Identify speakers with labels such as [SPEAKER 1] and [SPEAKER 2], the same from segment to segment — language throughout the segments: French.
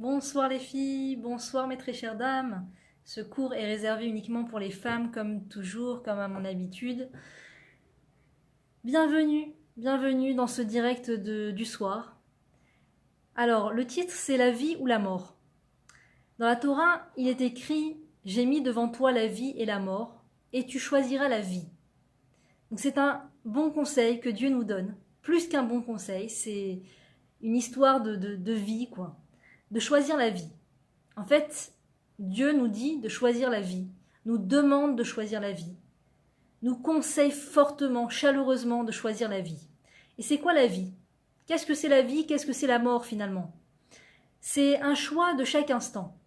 [SPEAKER 1] Bonsoir les filles, bonsoir mes très chères dames. Ce cours est réservé uniquement pour les femmes, comme toujours, comme à mon habitude. Bienvenue, bienvenue dans ce direct du soir. Alors, le titre c'est la vie ou la mort. Dans la Torah, il est écrit « J'ai mis devant toi la vie et la mort, et tu choisiras la vie ». Donc c'est un bon conseil que Dieu nous donne. Plus qu'un bon conseil, c'est une histoire de vie, quoi. De choisir la vie. En fait, Dieu nous dit de choisir la vie, nous demande de choisir la vie, nous conseille fortement, chaleureusement de choisir la vie. Et c'est quoi la vie? Qu'est-ce que c'est la vie? Qu'est-ce que c'est la mort finalement? C'est un choix de chaque instant.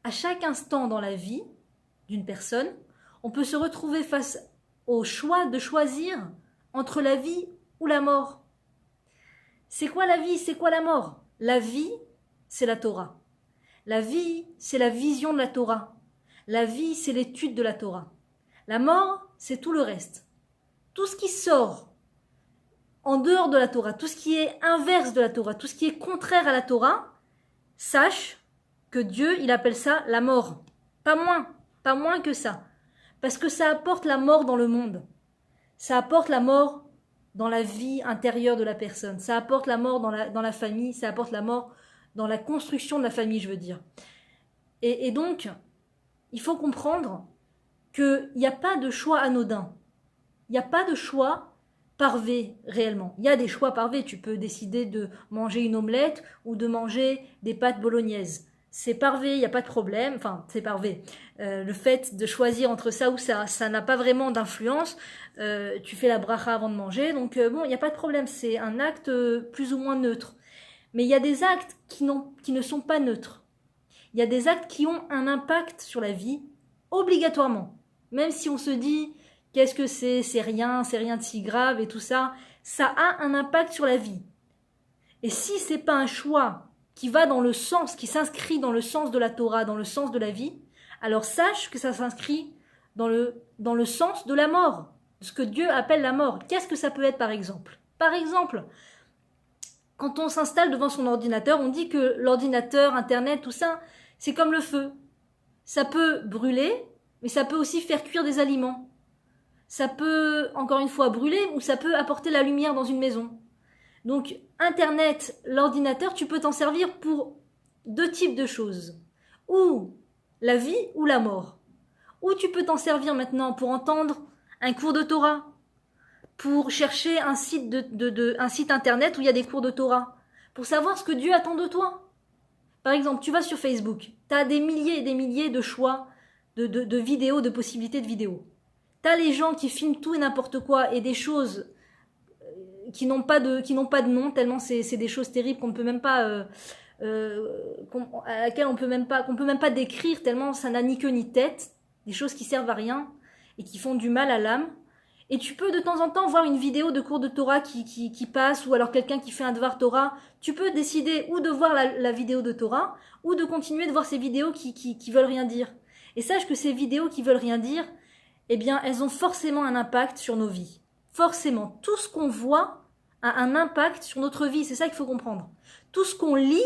[SPEAKER 1] À chaque instant dans la vie d'une personne, on peut se retrouver face au choix de choisir entre la vie ou la mort. C'est quoi la vie? C'est quoi la mort? La vie, c'est la Torah. La vie, c'est la vision de la Torah. La vie, c'est l'étude de la Torah. La mort, c'est tout le reste. Tout ce qui sort en dehors de la Torah, tout ce qui est inverse de la Torah, tout ce qui est contraire à la Torah, sache que Dieu, il appelle ça la mort. Pas moins que ça. Parce que ça apporte la mort dans le monde. Ça apporte la mort dans la vie intérieure de la personne. Ça apporte la mort dans la famille, ça apporte la mort dans la construction de la famille, je veux dire. Et donc, il faut comprendre qu'il n'y a pas de choix anodin. Il n'y a pas de choix parvé, réellement. Il y a des choix parvés. Tu peux décider de manger une omelette ou de manger des pâtes bolognaises. C'est parvé, il n'y a pas de problème. Enfin, c'est parvé. Le fait de choisir entre ça ou ça n'a pas vraiment d'influence. Tu fais la bracha avant de manger. Donc, bon, il n'y a pas de problème. C'est un acte plus ou moins neutre. Mais il y a des actes qui ne sont pas neutres. Il y a des actes qui ont un impact sur la vie, obligatoirement. Même si on se dit, qu'est-ce que c'est rien de si grave et tout ça, ça a un impact sur la vie. Et si c'est pas un choix qui va dans le sens, qui s'inscrit dans le sens de la Torah, dans le sens de la vie, alors sache que ça s'inscrit dans le sens de la mort, ce que Dieu appelle la mort. Qu'est-ce que ça peut être par exemple? Par exemple, quand on s'installe devant son ordinateur, on dit que l'ordinateur, Internet, tout ça, c'est comme le feu. Ça peut brûler, mais ça peut aussi faire cuire des aliments. Ça peut, encore une fois, brûler ou ça peut apporter la lumière dans une maison. Donc, Internet, l'ordinateur, tu peux t'en servir pour deux types de choses. Ou la vie ou la mort. Ou tu peux t'en servir maintenant pour entendre un cours de Torah, pour chercher un site un site internet où il y a des cours de Torah, pour savoir ce que Dieu attend de toi. Par exemple, tu vas sur Facebook, tu as des milliers et des milliers de choix de vidéos, de possibilités de vidéos. Tu as les gens qui filment tout et n'importe quoi et des choses qui n'ont pas de nom, tellement c'est des choses terribles qu'on ne peut même pas à laquelle qu'on peut même pas décrire, tellement ça n'a ni queue ni tête, des choses qui servent à rien et qui font du mal à l'âme. Et tu peux de temps en temps voir une vidéo de cours de Torah qui passe, ou alors quelqu'un qui fait un devoir Torah. Tu peux décider ou de voir la vidéo de Torah, ou de continuer de voir ces vidéos qui veulent rien dire. Et sache que ces vidéos qui veulent rien dire, eh bien, elles ont forcément un impact sur nos vies. Forcément. Tout ce qu'on voit a un impact sur notre vie. C'est ça qu'il faut comprendre. Tout ce qu'on lit,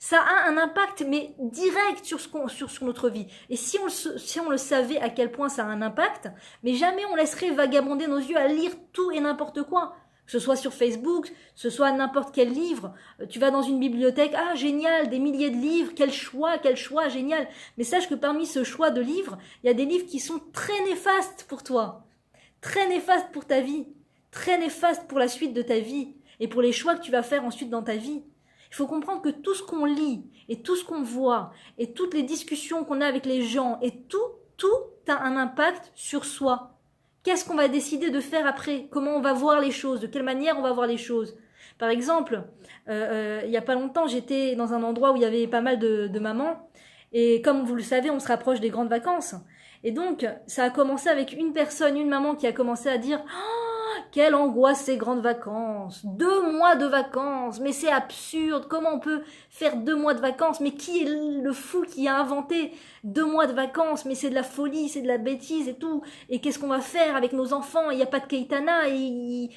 [SPEAKER 1] ça a un impact, mais direct sur notre vie. Et si on le savait à quel point ça a un impact, mais jamais on laisserait vagabonder nos yeux à lire tout et n'importe quoi. Que ce soit sur Facebook, que ce soit n'importe quel livre. Tu vas dans une bibliothèque, ah génial, des milliers de livres, quel choix, génial. Mais sache que parmi ce choix de livres, il y a des livres qui sont très néfastes pour toi, très néfastes pour ta vie, très néfastes pour la suite de ta vie et pour les choix que tu vas faire ensuite dans ta vie. Il faut comprendre que tout ce qu'on lit et tout ce qu'on voit et toutes les discussions qu'on a avec les gens et tout a un impact sur soi. Qu'est-ce qu'on va décider de faire après? Comment on va voir les choses? De quelle manière on va voir les choses? Par exemple, il y a pas longtemps, j'étais dans un endroit où il y avait pas mal de mamans et comme vous le savez, on se rapproche des grandes vacances. Et donc, ça a commencé avec une maman qui a commencé à dire « Oh, quelle angoisse ces grandes vacances. 2 mois de vacances, mais c'est absurde. Comment on peut faire 2 mois de vacances? Mais qui est le fou qui a inventé 2 mois de vacances? Mais c'est de la folie, c'est de la bêtise et tout. Et qu'est-ce qu'on va faire avec nos enfants? Il n'y a pas de Keitana,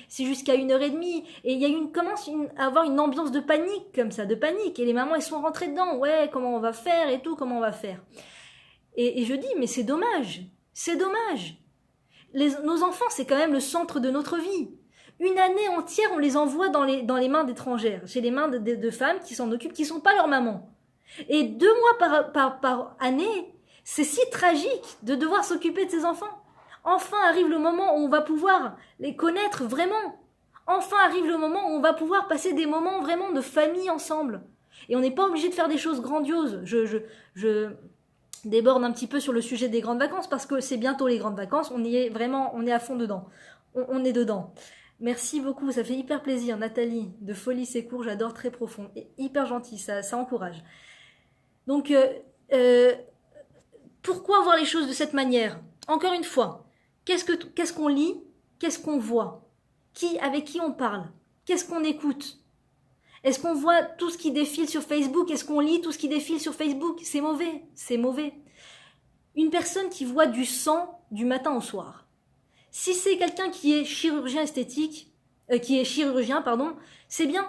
[SPEAKER 1] c'est jusqu'à 1h30. Et il y a commence à avoir une ambiance de panique comme ça, de panique. Et les mamans, elles sont rentrées dedans. Ouais, comment on va faire et tout, comment on va faire? Et je dis, mais c'est dommage. C'est dommage. Nos enfants, c'est quand même le centre de notre vie. Une année entière, on les envoie dans les mains d'étrangères, chez les mains de femmes qui s'en occupent, qui sont pas leurs mamans. Et 2 mois par année, c'est si tragique de devoir s'occuper de ces enfants. Enfin arrive le moment où on va pouvoir les connaître vraiment. Enfin arrive le moment où on va pouvoir passer des moments vraiment de famille ensemble. Et on n'est pas obligé de faire des choses grandioses. Je déborde un petit peu sur le sujet des grandes vacances parce que c'est bientôt les grandes vacances, on est à fond dedans, on est dedans. Merci beaucoup, ça fait hyper plaisir, Nathalie, de Folie c'est court, j'adore, très profond, et hyper gentil, ça encourage. Donc, pourquoi voir les choses de cette manière? Encore une fois, qu'est-ce qu'on lit, qu'est-ce qu'on voit, avec qui on parle, qu'est-ce qu'on écoute? Est-ce qu'on voit tout ce qui défile sur Facebook? Est-ce qu'on lit tout ce qui défile sur Facebook? C'est mauvais, c'est mauvais. Une personne qui voit du sang du matin au soir. Si c'est quelqu'un qui est chirurgien esthétique, c'est bien.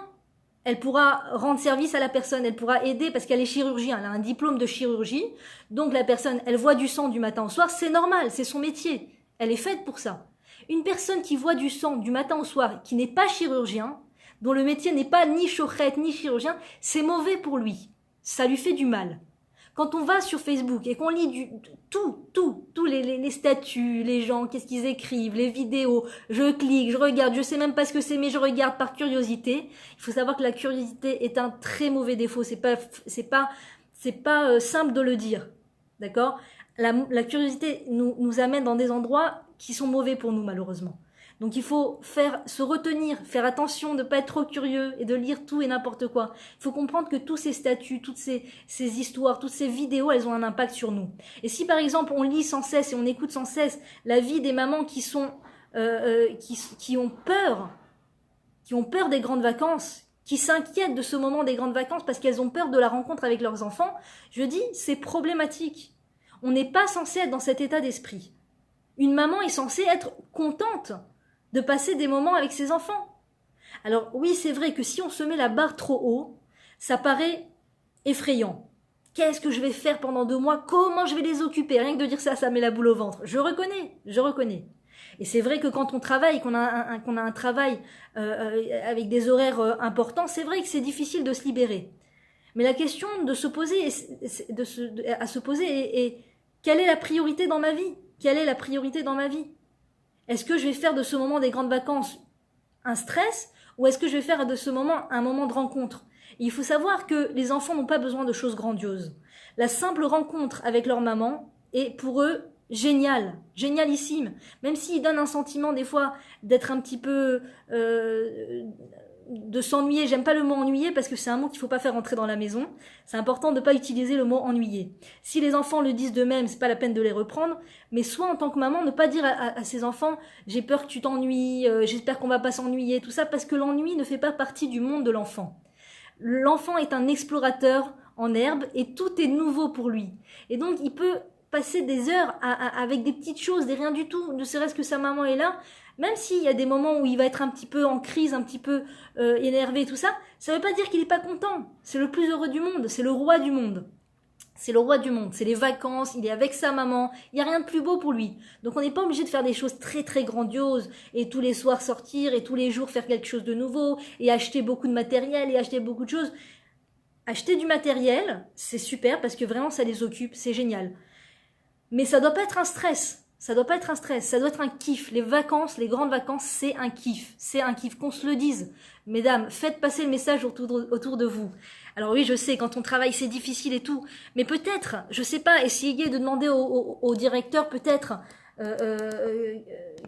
[SPEAKER 1] Elle pourra rendre service à la personne, elle pourra aider parce qu'elle est chirurgien, elle a un diplôme de chirurgie. Donc la personne, elle voit du sang du matin au soir, c'est normal, c'est son métier. Elle est faite pour ça. Une personne qui voit du sang du matin au soir, qui n'est pas chirurgien, dont le métier n'est pas ni chochrette ni chirurgien, c'est mauvais pour lui. Ça lui fait du mal. Quand on va sur Facebook et qu'on lit tous les statuts, les gens, qu'est-ce qu'ils écrivent, les vidéos, je clique, je regarde, je sais même pas ce que c'est, mais je regarde par curiosité. Il faut savoir que la curiosité est un très mauvais défaut. C'est pas simple de le dire. D'accord? La curiosité nous amène dans des endroits qui sont mauvais pour nous, malheureusement. Donc il faut se retenir, faire attention de ne pas être trop curieux et de lire tout et n'importe quoi. Il faut comprendre que tous ces statuts, toutes ces histoires, toutes ces vidéos, elles ont un impact sur nous. Et si par exemple on lit sans cesse et on écoute sans cesse la vie des mamans qui ont peur des grandes vacances, qui s'inquiètent de ce moment des grandes vacances parce qu'elles ont peur de la rencontre avec leurs enfants, je dis c'est problématique. On n'est pas censé être dans cet état d'esprit. Une maman est censée être contente de passer des moments avec ses enfants. Alors oui, c'est vrai que si on se met la barre trop haut, ça paraît effrayant. Qu'est-ce que je vais faire pendant 2 mois? Comment je vais les occuper? Rien que de dire ça, ça met la boule au ventre. Je reconnais. Et c'est vrai que quand on travaille, qu'on a un travail avec des horaires importants, c'est vrai que c'est difficile de se libérer. Mais la question à se poser est quelle est la priorité dans ma vie? Quelle est la priorité dans ma vie? Est-ce que je vais faire de ce moment des grandes vacances un stress ou est-ce que je vais faire de ce moment un moment de rencontre? Et il faut savoir que les enfants n'ont pas besoin de choses grandioses. La simple rencontre avec leur maman est pour eux génialissime. Même s'ils donnent un sentiment des fois d'être un petit peu de s'ennuyer. J'aime pas le mot ennuyer parce que c'est un mot qu'il faut pas faire entrer dans la maison. C'est important de pas utiliser le mot ennuyer. Si les enfants le disent d'eux-mêmes, c'est pas la peine de les reprendre. Mais soit en tant que maman, ne pas dire à ses enfants j'ai peur que tu t'ennuies, j'espère qu'on va pas s'ennuyer, tout ça, parce que l'ennui ne fait pas partie du monde de l'enfant. L'enfant est un explorateur en herbe et tout est nouveau pour lui. Et donc il peut passer des heures avec des petites choses, des rien du tout, ne serait-ce que sa maman est là. Même s'il y a des moments où il va être un petit peu en crise, un petit peu énervé, tout ça, ça veut pas dire qu'il est pas content. C'est le plus heureux du monde, c'est le roi du monde. C'est le roi du monde, c'est les vacances, il est avec sa maman, il n'y a rien de plus beau pour lui. Donc on n'est pas obligé de faire des choses très très grandioses et tous les soirs sortir et tous les jours faire quelque chose de nouveau et acheter beaucoup de matériel et acheter beaucoup de choses. Acheter du matériel, c'est super parce que vraiment ça les occupe, c'est génial. Mais ça doit pas être un stress. Ça doit pas être un stress, ça doit être un kiff. Les vacances, les grandes vacances, c'est un kiff. C'est un kiff, qu'on se le dise. Mesdames, faites passer le message autour de vous. Alors oui, je sais, quand on travaille, c'est difficile et tout. Mais peut-être, je sais pas, essayez de demander au directeur, peut-être,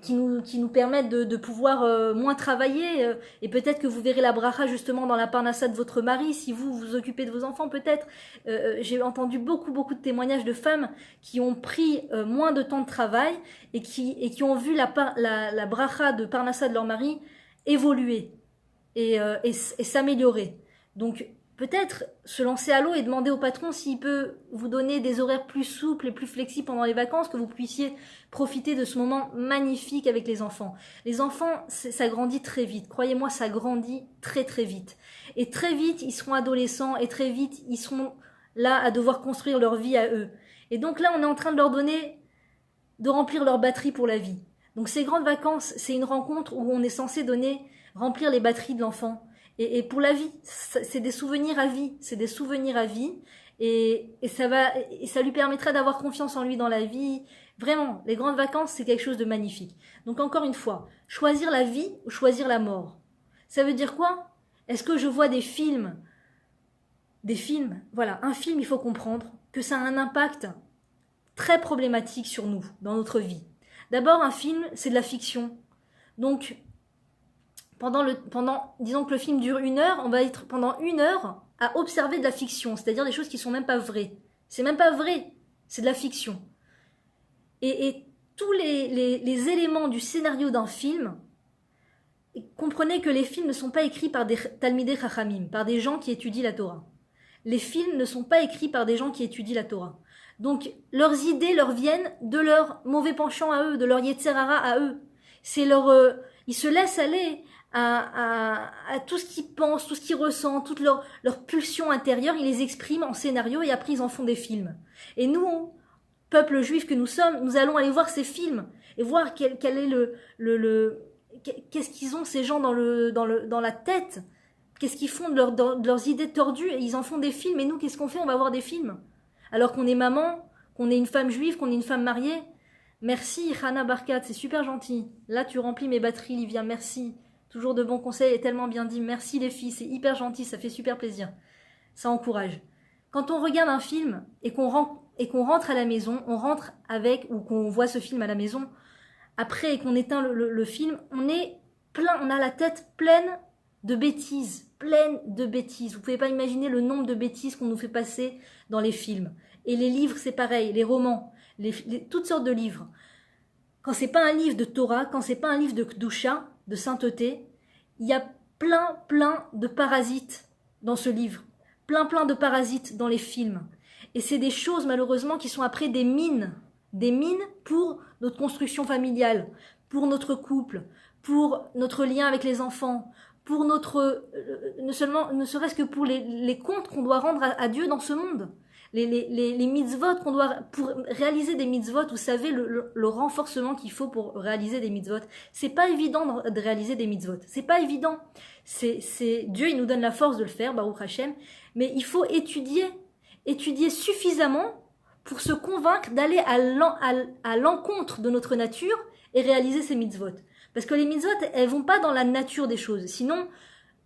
[SPEAKER 1] qui nous permettent de pouvoir moins travailler. Et peut-être que vous verrez la bracha justement dans la parnassa de votre mari, si vous vous occupez de vos enfants peut-être. J'ai entendu beaucoup de témoignages de femmes qui ont pris moins de temps de travail et qui ont vu la bracha de parnassa de leur mari évoluer et s'améliorer. Donc peut-être se lancer à l'eau et demander au patron s'il peut vous donner des horaires plus souples et plus flexibles pendant les vacances, que vous puissiez profiter de ce moment magnifique avec les enfants. Les enfants, ça grandit très vite. Croyez-moi, ça grandit très vite. Et très vite, ils seront adolescents et très vite, ils seront là à devoir construire leur vie à eux. Et donc là, on est en train de leur donner, de remplir leur batterie pour la vie. Donc ces grandes vacances, c'est une rencontre où on est censé remplir les batteries de l'enfant. Et pour la vie, c'est des souvenirs à vie, et ça lui permettra d'avoir confiance en lui dans la vie. Vraiment, les grandes vacances, c'est quelque chose de magnifique. Donc encore une fois, choisir la vie ou choisir la mort. Ça veut dire quoi? Est-ce que je vois des films? Voilà, un film, il faut comprendre que ça a un impact très problématique sur nous, dans notre vie. D'abord, un film, c'est de la fiction. Donc, disons que le film dure 1 heure, on va être pendant 1 heure à observer de la fiction, c'est-à-dire des choses qui sont même pas vraies. C'est même pas vrai, c'est de la fiction. Et tous les éléments du scénario d'un film, comprenez que les films ne sont pas écrits par des Talmidei Chachamim, par des gens qui étudient la Torah. Les films ne sont pas écrits par des gens qui étudient la Torah. Donc, leurs idées leur viennent de leur mauvais penchant à eux, de leur Yetzer Hara à eux. Ils se laissent aller à tout ce qu'ils pensent, tout ce qu'ils ressentent, toutes leurs pulsions intérieures, ils les expriment en scénario et après ils en font des films. Et nous, peuple juif que nous sommes, nous allons aller voir ces films et voir quel est qu'est-ce qu'ils ont ces gens dans la tête, qu'est-ce qu'ils font de leurs idées tordues, et ils en font des films. Et nous, qu'est-ce qu'on fait? On va voir des films. Alors qu'on est maman, qu'on est une femme juive, qu'on est une femme mariée. Merci, Hana Barkat, c'est super gentil. Là, tu remplis mes batteries, Livia, merci. Toujours de bons conseils et tellement bien dit. Merci les filles, c'est hyper gentil, ça fait super plaisir. Ça encourage. Quand on regarde un film et qu'on rentre à la maison, on rentre avec, ou qu'on voit ce film à la maison, après et qu'on éteint le film, on a la tête pleine de bêtises. Vous pouvez pas imaginer le nombre de bêtises qu'on nous fait passer dans les films. Et les livres, c'est pareil, les romans, toutes sortes de livres. Quand c'est pas un livre de Torah, quand c'est pas un livre de Kedusha, de sainteté, il y a plein de parasites dans ce livre. Plein de parasites dans les films. Et c'est des choses, malheureusement, qui sont après des mines pour notre construction familiale, pour notre couple, pour notre lien avec les enfants, pour ne serait-ce que pour les comptes qu'on doit rendre à Dieu dans ce monde. Les mitzvot qu'on doit, pour réaliser des mitzvot, vous savez le renforcement qu'il faut pour réaliser des mitzvot. C'est pas évident de réaliser des mitzvot. C'est pas évident. Dieu, il nous donne la force de le faire, Baruch Hashem, mais il faut étudier suffisamment pour se convaincre d'aller à l'encontre de notre nature et réaliser ces mitzvot. Parce que les mitzvot, elles vont pas dans la nature des choses. Sinon,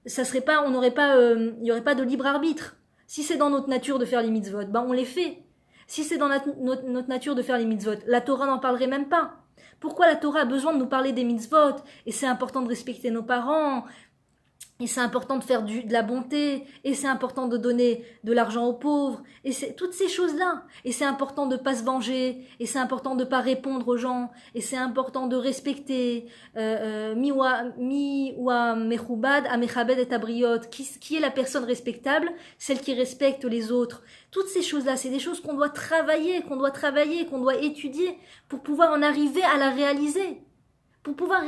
[SPEAKER 1] il y aurait pas de libre arbitre. Si c'est dans notre nature de faire les mitzvot, on les fait. Si c'est dans notre nature de faire les mitzvot, la Torah n'en parlerait même pas. Pourquoi la Torah a besoin de nous parler des mitzvot? Et c'est important de respecter nos parents, et c'est important de faire de la bonté, et c'est important de donner de l'argent aux pauvres, et c'est toutes ces choses-là. Et c'est important de pas se venger, et c'est important de pas répondre aux gens, et c'est important de respecter miwa mechubad amechabed et abriot. Qui est la personne respectable? Celle qui respecte les autres. Toutes ces choses-là, c'est des choses qu'on doit travailler, qu'on doit étudier pour pouvoir en arriver à la réaliser. Pour pouvoir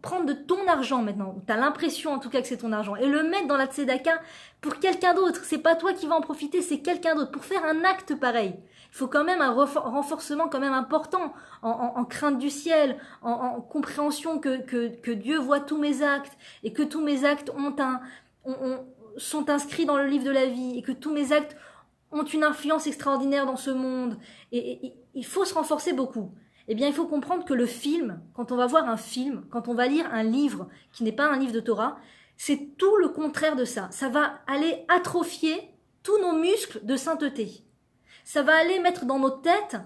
[SPEAKER 1] prendre de ton argent maintenant, tu as l'impression en tout cas que c'est ton argent, et le mettre dans la tzedaka pour quelqu'un d'autre. C'est pas toi qui vas en profiter, c'est quelqu'un d'autre. Pour faire un acte pareil, il faut quand même un renforcement quand même important en crainte du ciel, en compréhension que Dieu voit tous mes actes, et que tous mes actes sont inscrits dans le livre de la vie, et que tous mes actes ont une influence extraordinaire dans ce monde. Et il faut se renforcer beaucoup. Eh bien, il faut comprendre que le film, quand on va voir un film, quand on va lire un livre qui n'est pas un livre de Torah, c'est tout le contraire de ça. Ça va aller atrophier tous nos muscles de sainteté. Ça va aller mettre dans nos têtes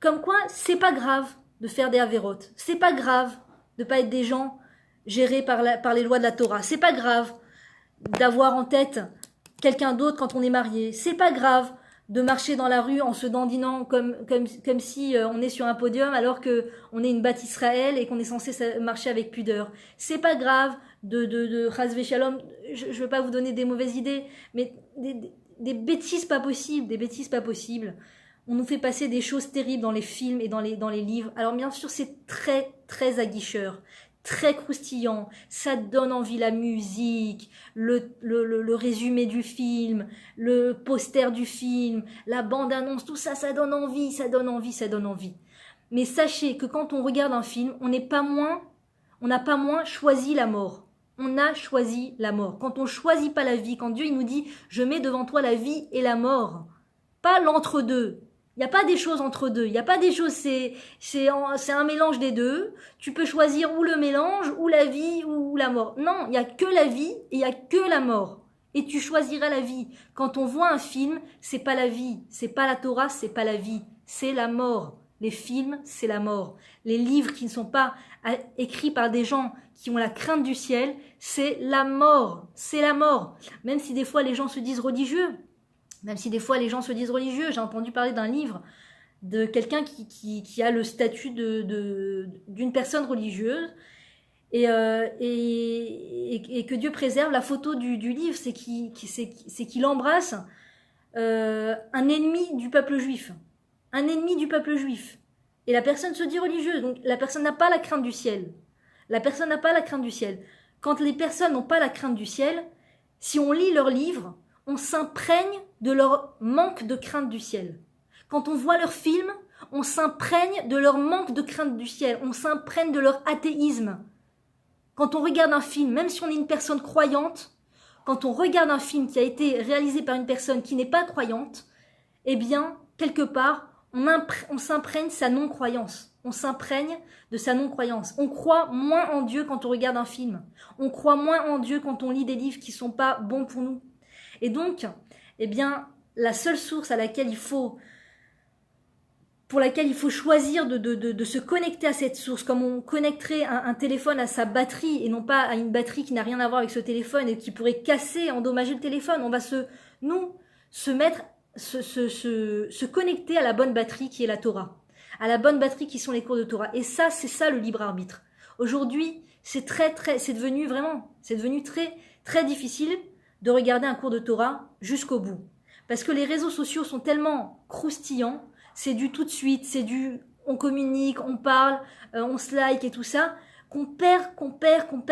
[SPEAKER 1] comme quoi c'est pas grave de faire des avérotes. C'est pas grave de pas être des gens gérés par les lois de la Torah. C'est pas grave d'avoir en tête quelqu'un d'autre quand on est marié. C'est pas grave de marcher dans la rue en se dandinant comme si on est sur un podium alors que on est une bâtisse Israël et qu'on est censé marcher avec pudeur. C'est pas grave de Chas Shalom, je veux pas vous donner des mauvaises idées, mais des bêtises pas possibles, des bêtises pas possibles. On nous fait passer des choses terribles dans les films et dans les livres. Alors bien sûr, c'est très, très aguicheur, très croustillant. Ça donne envie, la musique, le résumé du film, le poster du film, la bande-annonce, tout ça, ça donne envie, ça donne envie, ça donne envie. Mais sachez que quand on regarde un film, on n'a pas moins choisi la mort. On a choisi la mort. Quand on choisit pas la vie, quand Dieu il nous dit « Je mets devant toi la vie et la mort », pas l'entre-deux. Il n'y a pas des choses entre deux. Il n'y a pas des choses, c'est un mélange des deux. Tu peux choisir ou le mélange, ou la vie, ou la mort. Non, il n'y a que la vie et il n'y a que la mort. Et tu choisiras la vie. Quand on voit un film, c'est pas la vie. C'est pas la Torah, c'est pas la vie. C'est la mort. Les films, c'est la mort. Les livres qui ne sont pas écrits par des gens qui ont la crainte du ciel, c'est la mort. C'est la mort. Même si des fois les gens se disent religieux. J'ai entendu parler d'un livre de quelqu'un qui a le statut d'une personne religieuse et que Dieu préserve. La photo du livre, c'est qu'il embrasse un ennemi du peuple juif. Un ennemi du peuple juif. Et la personne se dit religieuse, donc la personne n'a pas la crainte du ciel. Quand les personnes n'ont pas la crainte du ciel, si on lit leurs livres, on s'imprègne de leur manque de crainte du ciel. Quand on voit leurs films, on s'imprègne de leur manque de crainte du ciel. On s'imprègne de leur athéisme. Quand on regarde un film, même si on est une personne croyante, quand on regarde un film qui a été réalisé par une personne qui n'est pas croyante, eh bien, quelque part, on s'imprègne de sa non-croyance. On s'imprègne de sa non-croyance. On croit moins en Dieu quand on regarde un film. On croit moins en Dieu quand on lit des livres qui ne sont pas bons pour nous. Et donc, eh bien, la seule source pour laquelle il faut choisir de se connecter à cette source, comme on connecterait un téléphone à sa batterie et non pas à une batterie qui n'a rien à voir avec ce téléphone et qui pourrait casser, endommager le téléphone. On va se connecter à la bonne batterie qui est la Torah, à la bonne batterie qui sont les cours de Torah. Et ça, c'est ça le libre arbitre. Aujourd'hui, c'est devenu très, très difficile de regarder un cours de Torah jusqu'au bout. Parce que les réseaux sociaux sont tellement croustillants, c'est du tout de suite, on communique, on parle, on se like et tout ça, qu'on perd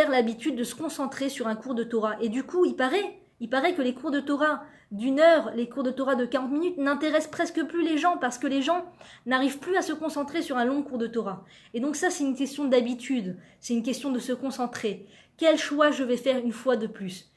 [SPEAKER 1] l'habitude de se concentrer sur un cours de Torah. Et du coup, il paraît que les cours de Torah d'1 heure, les cours de Torah de 40 minutes n'intéressent presque plus les gens parce que les gens n'arrivent plus à se concentrer sur un long cours de Torah. Et donc ça, c'est une question d'habitude, c'est une question de se concentrer. Quel choix je vais faire une fois de plus ?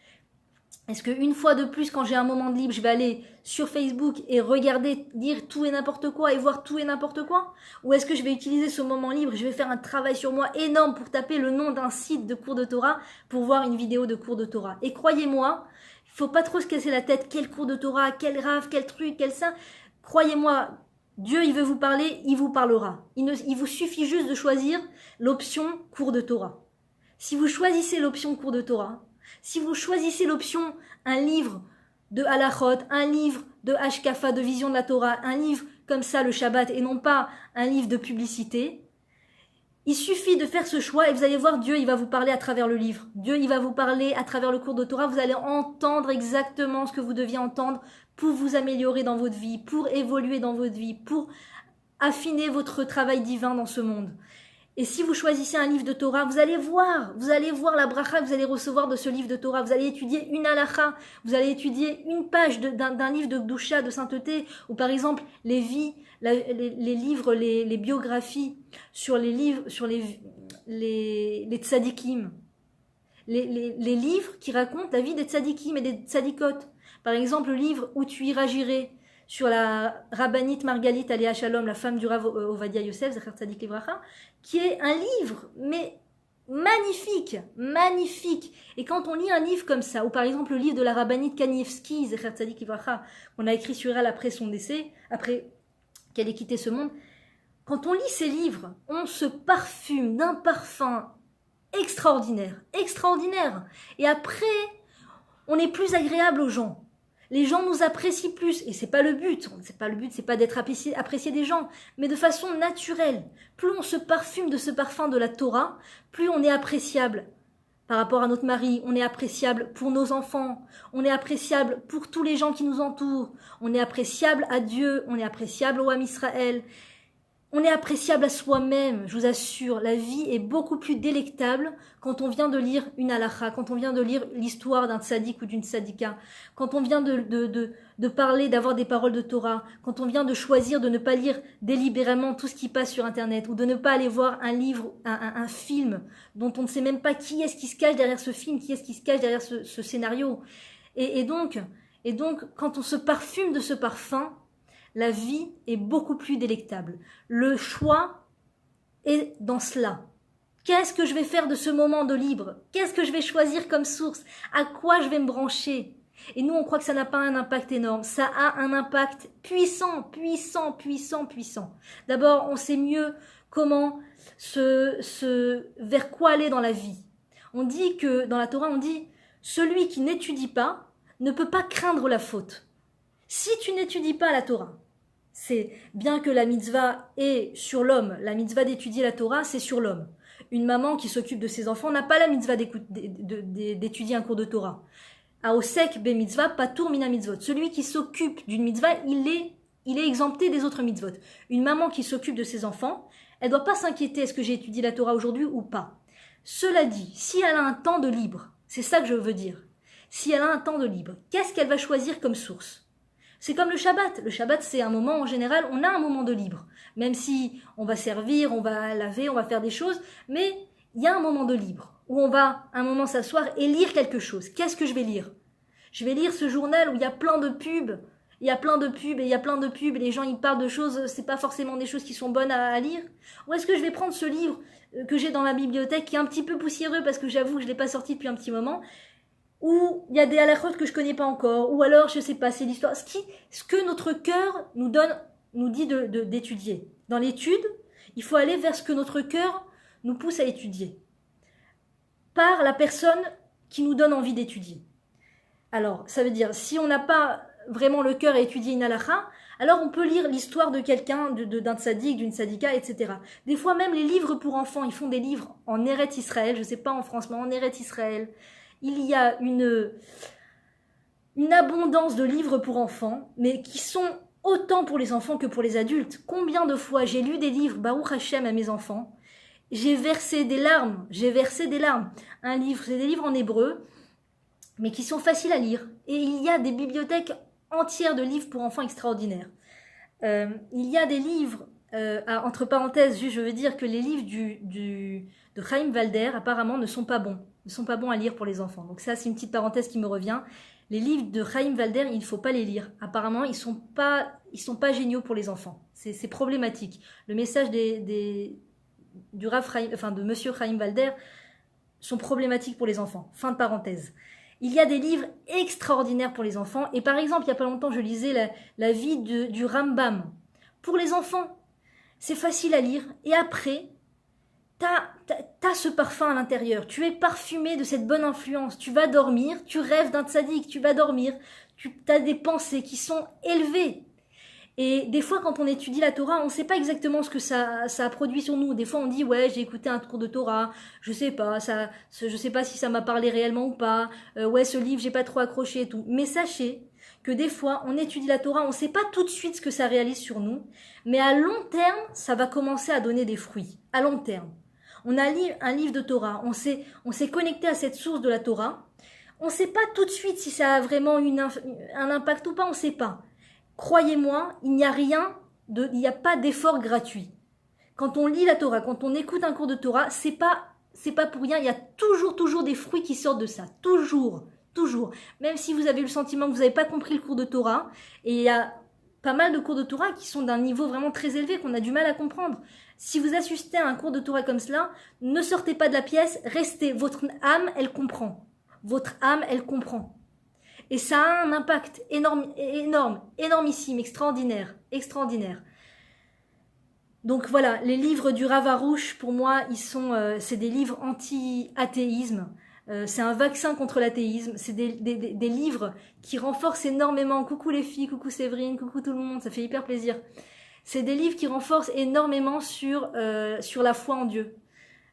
[SPEAKER 1] Est-ce qu'une fois de plus, quand j'ai un moment de libre, je vais aller sur Facebook et regarder, lire tout et n'importe quoi et voir tout et n'importe quoi ? Ou est-ce que je vais utiliser ce moment libre, je vais faire un travail sur moi énorme pour taper le nom d'un site de cours de Torah pour voir une vidéo de cours de Torah ? Et croyez-moi, il faut pas trop se casser la tête, quel cours de Torah, quel rave, quel truc, quel ça. Croyez-moi, Dieu, il veut vous parler, il vous parlera. Il vous suffit juste de choisir l'option cours de Torah. Si vous choisissez l'option cours de Torah, si vous choisissez l'option un livre de halachot, un livre de hashkafa, de vision de la Torah, un livre comme ça le Shabbat et non pas un livre de publicité, il suffit de faire ce choix et vous allez voir Dieu, il va vous parler à travers le livre. Dieu, il va vous parler à travers le cours de Torah. Vous allez entendre exactement ce que vous deviez entendre pour vous améliorer dans votre vie, pour évoluer dans votre vie, pour affiner votre travail divin dans ce monde. Et si vous choisissez un livre de Torah, vous allez voir la bracha que vous allez recevoir de ce livre de Torah. Vous allez étudier une halakha, vous allez étudier une page d'un livre de Gdusha, de sainteté, ou par exemple les vies, les livres, les biographies sur les livres, sur les tzadikim. Les livres qui racontent la vie des tzadikim et des tzadikot. Par exemple, le livre Où tu iras j'irai, sur la rabbinite Margalit Aléa Shalom, la femme du Rav Ovadia Yosef, Zecher Tzadik Livracha, qui est un livre, mais magnifique. Et quand on lit un livre comme ça, ou par exemple le livre de la rabbinite Kanievski, Zecher Tzadik Livracha, qu'on a écrit sur elle après son décès, après qu'elle ait quitté ce monde, Quand on lit ces livres, on se parfume d'un parfum extraordinaire, extraordinaire. Et après, on est plus agréable aux gens. Les gens nous apprécient plus, et c'est pas le but. C'est pas d'être apprécié des gens, mais de façon naturelle. Plus on se parfume de ce parfum de la Torah, plus on est appréciable par rapport à notre mari, on est appréciable pour nos enfants, on est appréciable pour tous les gens qui nous entourent, on est appréciable à Dieu, on est appréciable au Ham Israël. On est appréciable à soi-même, je vous assure, la vie est beaucoup plus délectable quand on vient de lire une halakha, quand on vient de lire l'histoire d'un tzaddik ou d'une tzadika, quand on vient de parler, d'avoir des paroles de Torah, quand on vient de choisir de ne pas lire délibérément tout ce qui passe sur Internet, ou de ne pas aller voir un livre, un film, dont on ne sait même pas qui est-ce qui se cache derrière ce film, qui est-ce qui se cache derrière ce scénario. Et donc, quand on se parfume de ce parfum, la vie est beaucoup plus délectable. Le choix est dans cela. Qu'est-ce que je vais faire de ce moment de libre? Qu'est-ce que je vais choisir comme source? À quoi je vais me brancher? Et nous, on croit que ça n'a pas un impact énorme. Ça a un impact puissant, puissant, puissant, puissant. D'abord, on sait mieux comment vers quoi aller dans la vie. On dit que, dans la Torah, on dit, celui qui n'étudie pas ne peut pas craindre la faute. Si tu n'étudies pas la Torah, c'est bien que la mitzvah est sur l'homme, la mitzvah d'étudier la Torah, c'est sur l'homme. Une maman qui s'occupe de ses enfants n'a pas la mitzvah d'étudier un cours de Torah. Aosek be mitzvah patur mina mitzvot. Celui qui s'occupe d'une mitzvah, il est exempté des autres mitzvot. Une maman qui s'occupe de ses enfants, elle ne doit pas s'inquiéter est-ce que j'ai étudié la Torah aujourd'hui ou pas. Cela dit, si elle a un temps de libre, c'est ça que je veux dire. Si elle a un temps de libre, qu'est-ce qu'elle va choisir comme source? C'est comme le Shabbat. Le Shabbat, c'est un moment, en général, on a un moment de libre. Même si on va servir, on va laver, on va faire des choses, mais il y a un moment de libre où on va un moment s'asseoir et lire quelque chose. Qu'est-ce que je vais lire? Je vais lire ce journal où il y a plein de pubs. Il y a plein de pubs et il y a plein de pubs et les gens ils parlent de choses, c'est pas forcément des choses qui sont bonnes à lire. Ou est-ce que je vais prendre ce livre que j'ai dans ma bibliothèque qui est un petit peu poussiéreux parce que j'avoue que je l'ai pas sorti depuis un petit moment, où il y a des halakhot que je connais pas encore, ou alors, je sais pas, c'est l'histoire. Ce que notre cœur nous dit d'étudier. Dans l'étude, il faut aller vers ce que notre cœur nous pousse à étudier. Par la personne qui nous donne envie d'étudier. Alors, ça veut dire, si on n'a pas vraiment le cœur à étudier une halakha, alors on peut lire l'histoire de quelqu'un, d'un tzaddik, d'une tzadika, etc. Des fois, même les livres pour enfants, ils font des livres en Eretz Israël, je sais pas en France, mais en Eretz Israël. Il y a une abondance de livres pour enfants, mais qui sont autant pour les enfants que pour les adultes. Combien de fois j'ai lu des livres, Baruch Hashem, à mes enfants, j'ai versé des larmes. Un livre, c'est des livres en hébreu, mais qui sont faciles à lire. Et il y a des bibliothèques entières de livres pour enfants extraordinaires. Il y a des livres, entre parenthèses, je veux dire que les livres de Chaim Walder, apparemment, ne sont pas bons à lire pour les enfants. Donc ça, c'est une petite parenthèse qui me revient. Les livres de Chaim Walder, il ne faut pas les lire. Apparemment, ils sont pas géniaux pour les enfants. C'est problématique. Le message du Rav Chaim, enfin de Monsieur Chaim Walder sont problématiques pour les enfants. Fin de parenthèse. Il y a des livres extraordinaires pour les enfants. Et par exemple, il n'y a pas longtemps, je lisais la vie du Rambam. Pour les enfants, c'est facile à lire. Et après, t'as ce parfum à l'intérieur. Tu es parfumé de cette bonne influence. Tu vas dormir, tu rêves d'un tzaddik, tu vas dormir. Tu as des pensées qui sont élevées. Et des fois, quand on étudie la Torah, on ne sait pas exactement ce que ça a produit sur nous. Des fois, on dit, ouais, j'ai écouté un cours de Torah, je sais pas si ça m'a parlé réellement ou pas, ouais, ce livre, j'ai pas trop accroché et tout. Mais sachez que des fois, on étudie la Torah, on ne sait pas tout de suite ce que ça réalise sur nous, mais à long terme, ça va commencer à donner des fruits. À long terme. On a lu un livre de Torah, on s'est connecté à cette source de la Torah, on ne sait pas tout de suite si ça a vraiment un impact ou pas, on ne sait pas. Croyez-moi, il n'y a pas d'effort gratuit. Quand on lit la Torah, quand on écoute un cours de Torah, c'est pas pour rien, il y a toujours des fruits qui sortent de ça. Toujours. Même si vous avez le sentiment que vous n'avez pas compris le cours de Torah, et il y a pas mal de cours de Torah qui sont d'un niveau vraiment très élevé, qu'on a du mal à comprendre. Si vous assistez à un cours de Torah comme cela, ne sortez pas de la pièce, restez. Votre âme, elle comprend. Et ça a un impact énorme, énormissime, extraordinaire. Donc voilà, les livres du Rav Arush, pour moi, c'est des livres anti-athéisme. C'est un vaccin contre l'athéisme. C'est des livres qui renforcent énormément. Coucou les filles, coucou Séverine, coucou tout le monde, ça fait hyper plaisir. C'est des livres qui renforcent énormément sur la foi en Dieu.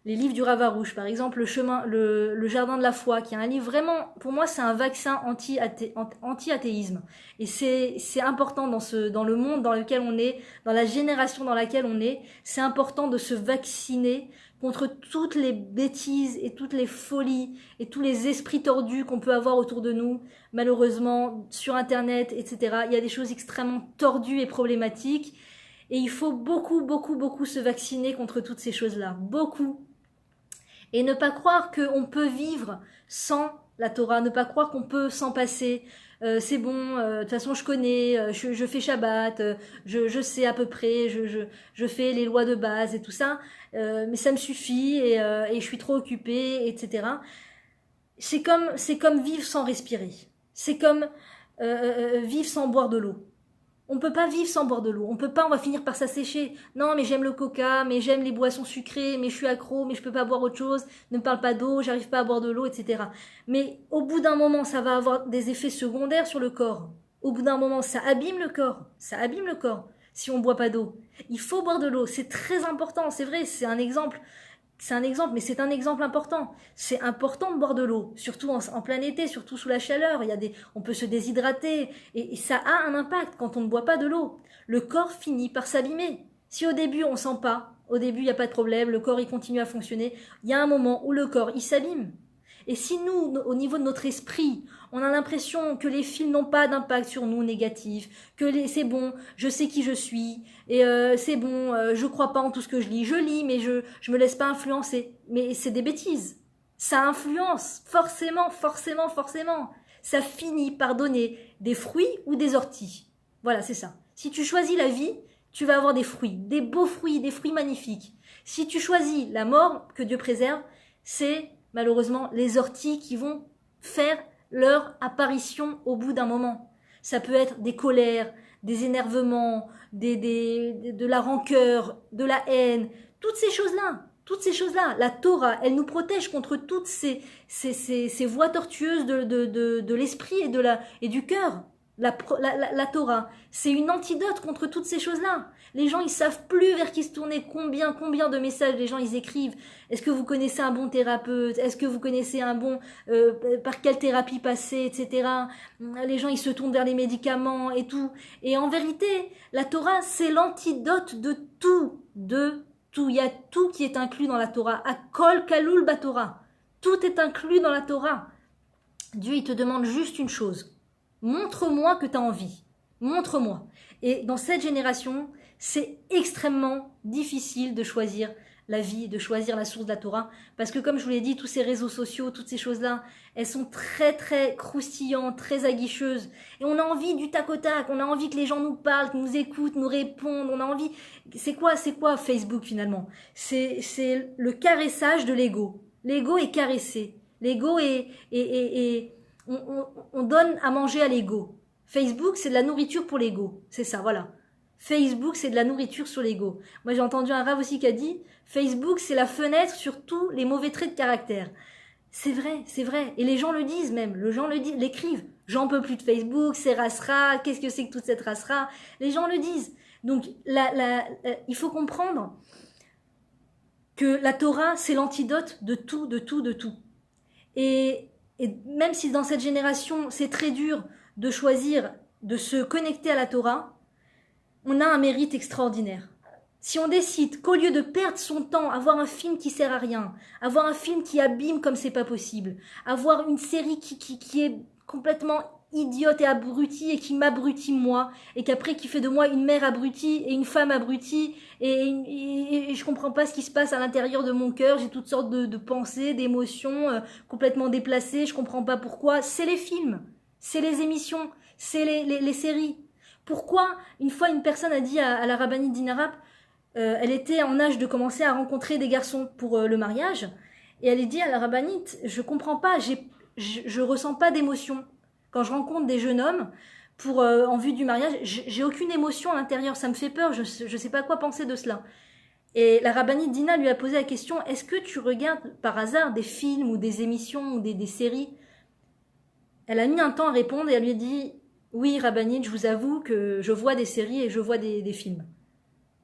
[SPEAKER 1] Les livres du Rav Arush, par exemple, le Jardin de la foi, qui est un livre vraiment, pour moi, c'est un vaccin anti-athéisme. Et c'est important dans le monde dans lequel on est, dans la génération dans laquelle on est, c'est important de se vacciner contre toutes les bêtises et toutes les folies et tous les esprits tordus qu'on peut avoir autour de nous, malheureusement, sur Internet, etc. Il y a des choses extrêmement tordues et problématiques. Et il faut beaucoup, beaucoup, beaucoup se vacciner contre toutes ces choses-là. Beaucoup. Et ne pas croire qu'on peut vivre sans la Torah, ne pas croire qu'on peut s'en passer. C'est bon, de toute façon je connais, je fais Shabbat, je sais à peu près, je fais les lois de base et tout ça, mais ça me suffit et je suis trop occupée, etc. C'est comme vivre sans respirer. C'est comme vivre sans boire de l'eau. On peut pas vivre sans boire de l'eau. On peut pas, on va finir par s'assécher. Non, mais j'aime le coca, mais j'aime les boissons sucrées, mais je suis accro, mais je peux pas boire autre chose. Ne me parle pas d'eau, j'arrive pas à boire de l'eau, etc. Mais au bout d'un moment, ça va avoir des effets secondaires sur le corps. Au bout d'un moment, ça abîme le corps. Ça abîme le corps si on boit pas d'eau. Il faut boire de l'eau. C'est très important. C'est vrai, c'est un exemple. C'est un exemple, mais c'est un exemple important. C'est important de boire de l'eau, surtout en plein été, surtout sous la chaleur. On peut se déshydrater et ça a un impact quand on ne boit pas de l'eau. Le corps finit par s'abîmer. Si au début on sent pas, au début il n'y a pas de problème, le corps il continue à fonctionner, il y a un moment où le corps il s'abîme. Et si nous, au niveau de notre esprit, on a l'impression que les films n'ont pas d'impact sur nous négatif, c'est bon, je sais qui je suis, et c'est bon, je crois pas en tout ce que je lis, mais je me laisse pas influencer. Mais c'est des bêtises. Ça influence, forcément, forcément, forcément. Ça finit par donner des fruits ou des orties. Voilà, c'est ça. Si tu choisis la vie, tu vas avoir des fruits, des beaux fruits, des fruits magnifiques. Si tu choisis la mort, que Dieu préserve, c'est malheureusement les orties qui vont faire leur apparition au bout d'un moment. Ça peut être des colères, des énervements, de la rancœur, de la haine, toutes ces choses-là. La Torah, elle nous protège contre toutes ces voies tortueuses de l'esprit et du cœur. La Torah, c'est une antidote contre toutes ces choses-là. Les gens, ils savent plus vers qui se tourner. Combien de messages les gens, ils écrivent. Est-ce que vous connaissez un bon thérapeute? Est-ce que vous connaissez un bon... par quelle thérapie passer, etc. Les gens, ils se tournent vers les médicaments et tout. Et en vérité, la Torah, c'est l'antidote de tout. Il y a tout qui est inclus dans la Torah. Akol kalul batorah. Tout est inclus dans la Torah. Dieu, il te demande juste une chose. Montre-moi que tu as envie. Montre-moi. Et dans cette génération, c'est extrêmement difficile de choisir la vie, de choisir la source de la Torah. Parce que comme je vous l'ai dit, tous ces réseaux sociaux, toutes ces choses-là, elles sont très très croustillantes, très aguicheuses. Et on a envie du tac au tac, on a envie que les gens nous parlent, nous écoutent, nous répondent. On a envie... C'est quoi Facebook finalement? C'est le caressage de l'ego. L'ego est caressé. L'ego est on donne à manger à l'ego. Facebook, c'est de la nourriture pour l'ego. C'est ça, voilà. Facebook, c'est de la nourriture sur l'ego. Moi, j'ai entendu un rave aussi qui a dit Facebook, c'est la fenêtre sur tous les mauvais traits de caractère. C'est vrai, c'est vrai. Et les gens le disent même. Les gens l'écrivent. J'en peux plus de Facebook, c'est rassera. Qu'est-ce que c'est que toute cette rassera? Les gens le disent. Donc, il faut comprendre que la Torah, c'est l'antidote de tout, de tout, de tout. Et même si dans cette génération, c'est très dur de choisir de se connecter à la Torah, on a un mérite extraordinaire. Si on décide qu'au lieu de perdre son temps à voir un film qui sert à rien, à voir un film qui abîme comme c'est pas possible, à voir une série qui est complètement idiote et abrutie et qui m'abrutit moi, et qu'après qui fait de moi une mère abrutie et une femme abrutie, et je comprends pas ce qui se passe à l'intérieur de mon cœur, j'ai toutes sortes de pensées, d'émotions complètement déplacées, je comprends pas pourquoi. C'est les films, c'est les émissions, c'est les séries. Pourquoi une fois une personne a dit à la rabbinite d'Inarap, elle était en âge de commencer à rencontrer des garçons pour le mariage, et elle a dit à la rabbinite, je comprends pas, je ressens pas d'émotion. Quand je rencontre des jeunes hommes, en vue du mariage. J'ai aucune émotion à l'intérieur, ça me fait peur, je sais pas quoi penser de cela. Et la rabbinite Dina lui a posé la question, est-ce que tu regardes par hasard des films ou des émissions ou des séries? Elle a mis un temps à répondre et elle lui a dit, oui rabbinite, je vous avoue que je vois des séries et je vois des films.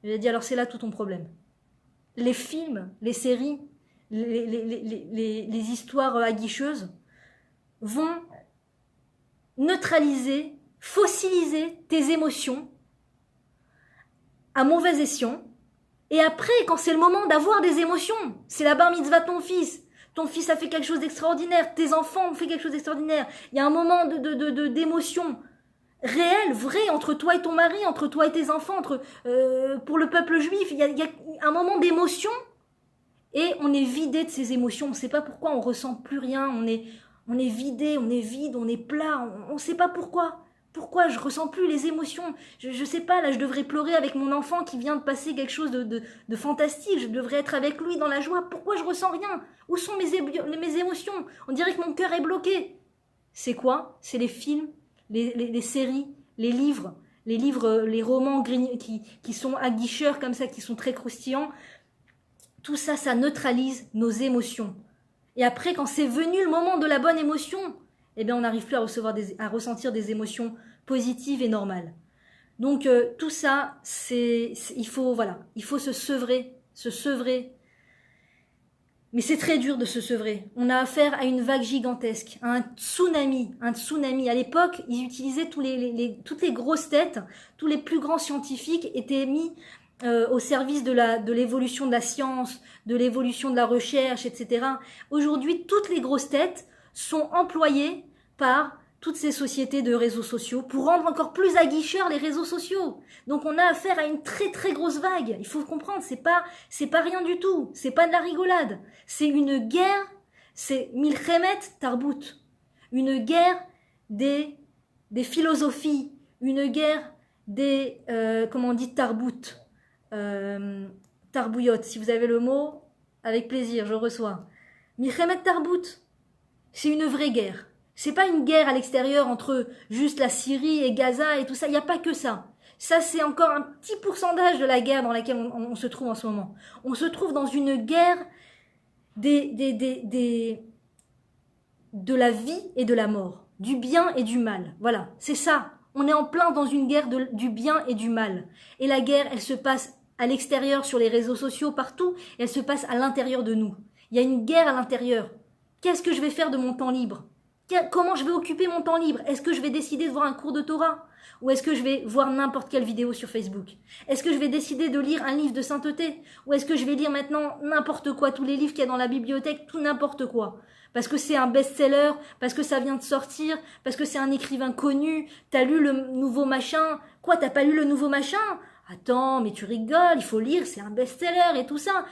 [SPEAKER 1] Elle a dit, alors c'est là tout ton problème. Les films, les séries, les histoires aguicheuses vont neutraliser, fossiliser tes émotions à mauvais escient. Et après, quand c'est le moment d'avoir des émotions, c'est la bar mitzvah de ton fils a fait quelque chose d'extraordinaire, tes enfants ont fait quelque chose d'extraordinaire, il y a un moment d'émotion réelle, vraie, entre toi et ton mari, entre toi et tes enfants, pour le peuple juif, il y a un moment d'émotion, et on est vidé de ces émotions, on ne sait pas pourquoi, on ressent plus rien, on est vidé, on est vide, on est plat, on ne sait pas pourquoi. Pourquoi je ressens plus les émotions? Je sais pas, là je devrais pleurer avec mon enfant qui vient de passer quelque chose de fantastique, je devrais être avec lui dans la joie, pourquoi je ressens rien? Où sont mes émotions? On dirait que mon cœur est bloqué. C'est quoi? C'est les films, les séries, les livres, les romans qui sont aguicheurs comme ça, qui sont très croustillants. Tout ça, ça neutralise nos émotions. Et après, quand c'est venu le moment de la bonne émotion, eh bien, on n'arrive plus à ressentir des émotions positives et normales. Donc, tout ça, il faut se sevrer. Mais c'est très dur de se sevrer. On a affaire à une vague gigantesque, à un tsunami. À l'époque, ils utilisaient toutes les grosses têtes, tous les plus grands scientifiques étaient mis au service de l'évolution de la science, de l'évolution de la recherche, etc. Aujourd'hui, toutes les grosses têtes sont employées par toutes ces sociétés de réseaux sociaux pour rendre encore plus aguicheurs les réseaux sociaux. Donc on a affaire à une très très grosse vague. Il faut comprendre, c'est pas rien du tout, c'est pas de la rigolade. C'est une guerre, c'est Milchemet Tarbut, une guerre des philosophies, une guerre des comment on dit Tarbut. Tarbouyot, si vous avez le mot, avec plaisir, je reçois. Milchemet Tarbut, c'est une vraie guerre. C'est pas une guerre à l'extérieur entre juste la Syrie et Gaza et tout ça, il n'y a pas que ça. Ça, c'est encore un petit pourcentage de la guerre dans laquelle on se trouve en ce moment. On se trouve dans une guerre de la vie et de la mort, du bien et du mal. Voilà, c'est ça. On est en plein dans une guerre du bien et du mal. Et la guerre, elle se passe à l'extérieur, sur les réseaux sociaux, partout, et elle se passe à l'intérieur de nous. Il y a une guerre à l'intérieur. Qu'est-ce que je vais faire de mon temps libre? Comment je vais occuper mon temps libre? Est-ce que je vais décider de voir un cours de Torah? Ou est-ce que je vais voir n'importe quelle vidéo sur Facebook? Est-ce que je vais décider de lire un livre de sainteté? Ou est-ce que je vais lire maintenant n'importe quoi, tous les livres qu'il y a dans la bibliothèque, tout n'importe quoi? Parce que c'est un best-seller, parce que ça vient de sortir, parce que c'est un écrivain connu, t'as lu le nouveau machin. Quoi, t'as pas lu le nouveau machin? Attends, mais tu rigoles, il faut lire, c'est un best-seller et tout ça.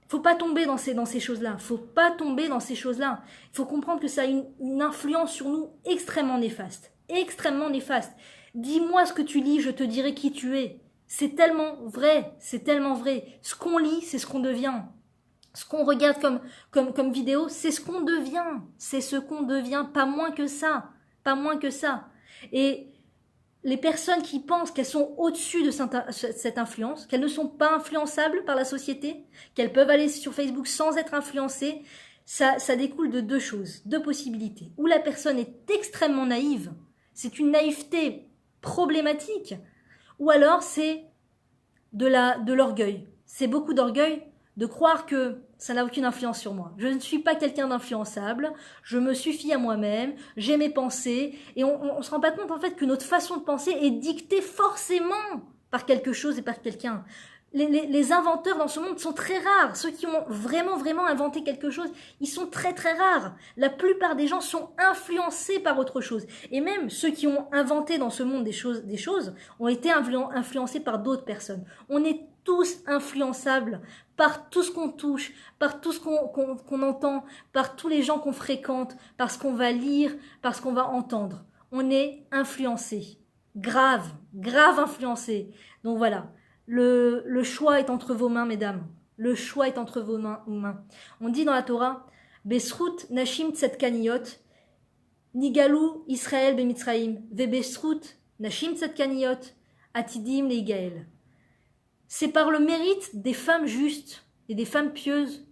[SPEAKER 1] Faut pas tomber dans ces choses-là. Faut pas tomber dans ces choses-là. Il faut comprendre que ça a une influence sur nous extrêmement néfaste. Extrêmement néfaste. Dis-moi ce que tu lis, je te dirai qui tu es. C'est tellement vrai. C'est tellement vrai. Ce qu'on lit, c'est ce qu'on devient. Ce qu'on regarde comme vidéo, c'est ce qu'on devient. C'est ce qu'on devient. Pas moins que ça. Pas moins que ça. Et les personnes qui pensent qu'elles sont au-dessus de cette influence, qu'elles ne sont pas influençables par la société, qu'elles peuvent aller sur Facebook sans être influencées, ça découle de deux choses, deux possibilités. Ou la personne est extrêmement naïve, c'est une naïveté problématique, ou alors c'est de l'orgueil. C'est beaucoup d'orgueil de croire que ça n'a aucune influence sur moi. Je ne suis pas quelqu'un d'influençable, je me suffis à moi-même, j'ai mes pensées, et on se rend pas compte en fait que notre façon de penser est dictée forcément par quelque chose et par quelqu'un. Les inventeurs dans ce monde sont très rares. Ceux qui ont vraiment inventé quelque chose, ils sont très très rares. La plupart des gens sont influencés par autre chose. Et même ceux qui ont inventé dans ce monde des choses ont été influencés par d'autres personnes. On est tous influençables par tout ce qu'on touche, par tout ce qu'on entend, par tous les gens qu'on fréquente, par ce qu'on va lire, par ce qu'on va entendre. On est influencé. Grave influencé. Donc voilà. Le choix est entre vos mains, mesdames. Le choix est entre vos mains. On dit dans la Torah, Besrut Nashim Tzedkaniyot, Nigalou Israël Bemitzraïm, Ve Besrut Nashim Tzadkaniot, Atidim Leigael. C'est par le mérite des femmes justes et des femmes pieuses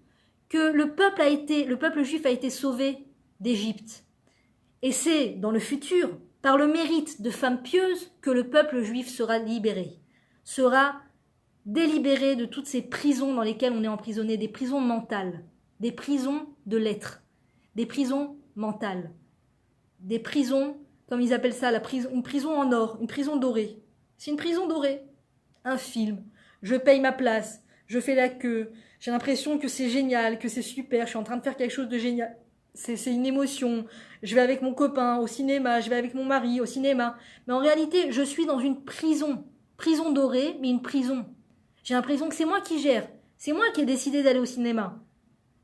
[SPEAKER 1] que le peuple juif a été sauvé d'Égypte. Et c'est dans le futur, par le mérite de femmes pieuses, que le peuple juif sera libéré, sera délibéré de toutes ces prisons dans lesquelles on est emprisonné, des prisons mentales, des prisons de l'être, des prisons mentales, des prisons, comme ils appellent ça, une prison en or, une prison dorée. C'est une prison dorée. Un film, je paye ma place, je fais la queue, j'ai l'impression que c'est génial, que c'est super, je suis en train de faire quelque chose de génial. C'est une émotion. Je vais avec mon copain au cinéma, je vais avec mon mari au cinéma. Mais en réalité, je suis dans une prison. Prison dorée, mais une prison. J'ai l'impression que c'est moi qui gère. C'est moi qui ai décidé d'aller au cinéma.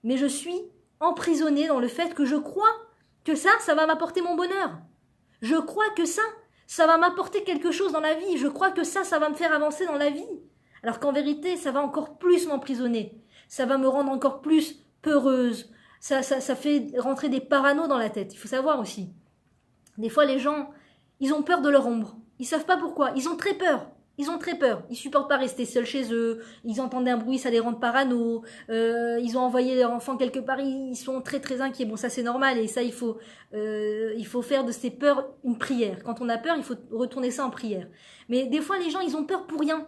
[SPEAKER 1] Mais je suis emprisonnée dans le fait que je crois que ça va m'apporter mon bonheur. Je crois que ça va m'apporter quelque chose dans la vie. Je crois que ça va me faire avancer dans la vie. Alors qu'en vérité, ça va encore plus m'emprisonner. Ça va me rendre encore plus peureuse. Ça fait rentrer des paranos dans la tête. Il faut savoir aussi. Des fois, les gens, ils ont peur de leur ombre. Ils savent pas pourquoi. Ils ont très peur. Ils supportent pas rester seuls chez eux. Ils entendent un bruit, ça les rend parano. Ils ont envoyé leur enfant quelque part. Ils sont très très inquiets. Bon, ça c'est normal et ça il faut faire de ces peurs une prière. Quand on a peur, il faut retourner ça en prière. Mais des fois, les gens, ils ont peur pour rien.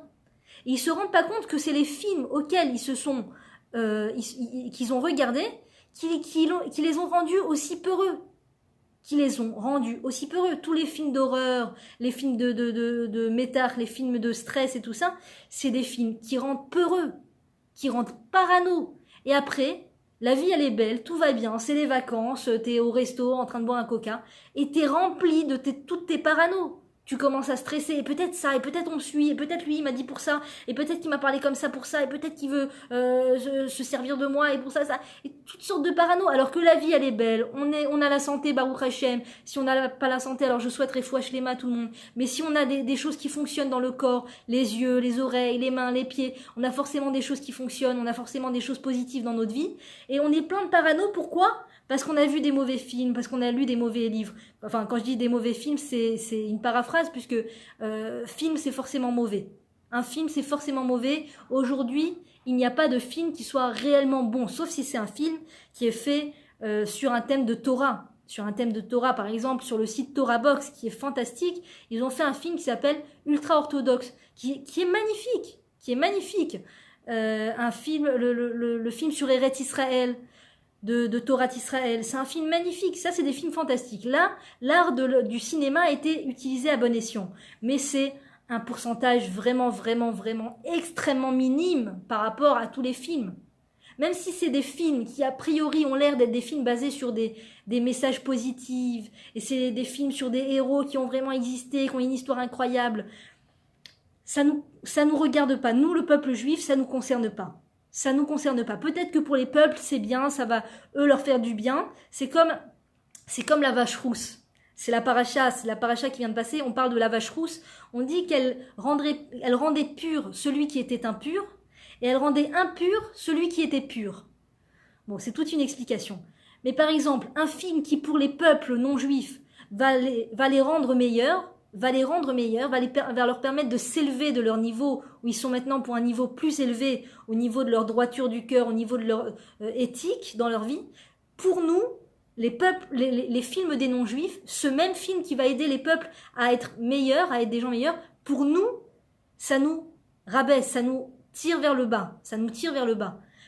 [SPEAKER 1] Et ils se rendent pas compte que c'est les films auxquels ils se sont qu'ils ont regardés qui les ont rendus aussi peureux. Tous les films d'horreur, les films de métard, les films de stress et tout ça, c'est des films qui rendent peureux, qui rendent parano. Et après, la vie elle est belle, tout va bien, c'est les vacances, t'es au resto en train de boire un coca, et t'es rempli de toutes tes paranos. Tu commences à stresser, et peut-être ça, et peut-être on me suit, et peut-être lui il m'a dit pour ça, et peut-être qu'il m'a parlé comme ça pour ça, et peut-être qu'il veut se servir de moi, et pour ça, et toutes sortes de parano, alors que la vie elle est belle, on a la santé, Baruch Hashem, si on n'a pas la santé, alors je souhaiterais fouache les mains à tout le monde, mais si on a des choses qui fonctionnent dans le corps, les yeux, les oreilles, les mains, les pieds, on a forcément des choses qui fonctionnent, on a forcément des choses positives dans notre vie, et on est plein de parano, pourquoi ? Parce qu'on a vu des mauvais films, parce qu'on a lu des mauvais livres. Enfin, quand je dis des mauvais films, c'est une paraphrase, puisque film, c'est forcément mauvais. Un film, c'est forcément mauvais. Aujourd'hui, il n'y a pas de film qui soit réellement bon, sauf si c'est un film qui est fait sur un thème de Torah. Sur un thème de Torah, par exemple, sur le site Torah Box, qui est fantastique, ils ont fait un film qui s'appelle Ultra Orthodoxe, qui est magnifique, un film, le film sur Eretz Israël, de Torah Israël. C'est un film magnifique. Ça, c'est des films fantastiques. Là, l'art du cinéma a été utilisé à bon escient. Mais c'est un pourcentage vraiment extrêmement minime par rapport à tous les films. Même si c'est des films qui, a priori, ont l'air d'être des films basés sur des messages positifs, et c'est des films sur des héros qui ont vraiment existé, qui ont une histoire incroyable, ça nous regarde pas. Nous, le peuple juif, ça nous concerne pas. Ça nous concerne pas. Peut-être que pour les peuples, c'est bien, ça va, eux, leur faire du bien. C'est comme la vache rousse. C'est la paracha qui vient de passer. On parle de la vache rousse. On dit qu'elle rendait pur celui qui était impur, et elle rendait impur celui qui était pur. Bon, c'est toute une explication. Mais par exemple, un film qui, pour les peuples non juifs, va les rendre meilleurs, va leur permettre de s'élever de leur niveau, où ils sont maintenant pour un niveau plus élevé, au niveau de leur droiture du cœur, au niveau de leur éthique dans leur vie. Pour nous, les peuples, les films des non-juifs, ce même film qui va aider les peuples à être meilleurs, à être des gens meilleurs, pour nous, ça nous rabaisse, ça nous tire vers le bas,